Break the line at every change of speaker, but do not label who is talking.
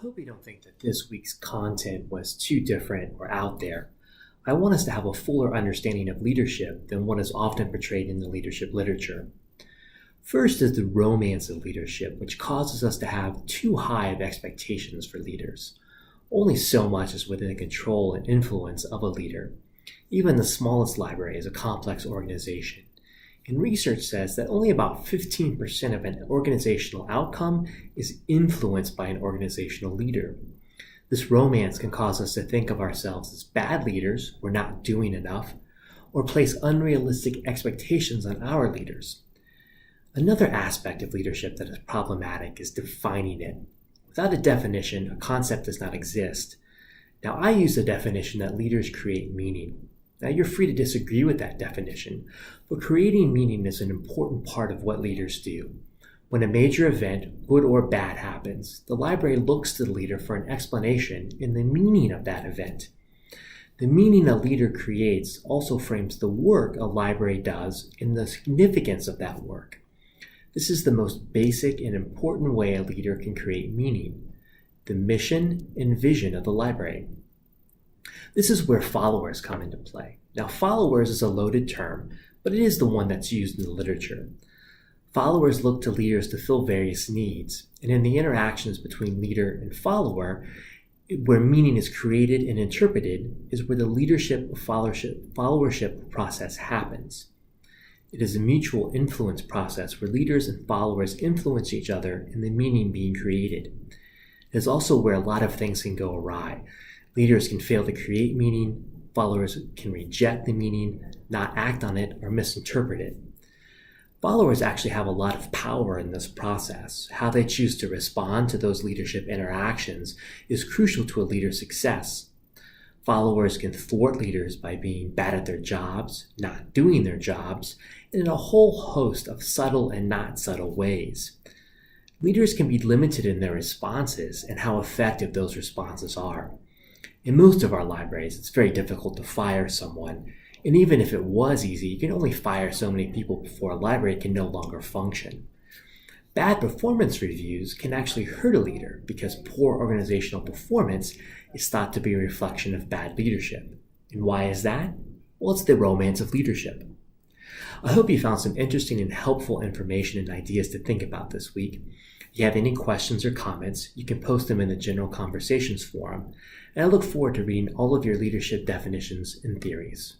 hope you don't think that this week's content was too different or out there. I want us to have a fuller understanding of leadership than what is often portrayed in the leadership literature. First is the romance of leadership, which causes us to have too high of expectations for leaders. Only so much is within the control and influence of a leader. Even the smallest library is a complex organization. And research says that only about 15% of an organizational outcome is influenced by an organizational leader. This romance can cause us to think of ourselves as bad leaders, we're not doing enough, or place unrealistic expectations on our leaders. Another aspect of leadership that is problematic is defining it. Without a definition, a concept does not exist. Now, I use the definition that leaders create meaning. Now, you're free to disagree with that definition, but creating meaning is an important part of what leaders do. When a major event, good or bad, happens, the library looks to the leader for an explanation in the meaning of that event. The meaning a leader creates also frames the work a library does and the significance of that work. This is the most basic and important way a leader can create meaning, the mission and vision of the library. This is where followers come into play. Now, followers is a loaded term, but it is the one that's used in the literature. Followers look to leaders to fill various needs, and in the interactions between leader and follower, where meaning is created and interpreted, is where the leadership followership process happens. It is a mutual influence process where leaders and followers influence each other in the meaning being created. It is also where a lot of things can go awry. Leaders can fail to create meaning, followers can reject the meaning, not act on it, or misinterpret it. Followers actually have a lot of power in this process. How they choose to respond to those leadership interactions is crucial to a leader's success. Followers can thwart leaders by being bad at their jobs, not doing their jobs, and in a whole host of subtle and not subtle ways. Leaders can be limited in their responses and how effective those responses are. In most of our libraries, it's very difficult to fire someone, and even if it was easy, you can only fire so many people before a library can no longer function. Bad performance reviews can actually hurt a leader because poor organizational performance is thought to be a reflection of bad leadership. And why is that? Well, it's the romance of leadership. I hope you found some interesting and helpful information and ideas to think about this week. If you have any questions or comments, you can post them in the General Conversations forum, and I look forward to reading all of your leadership definitions and theories.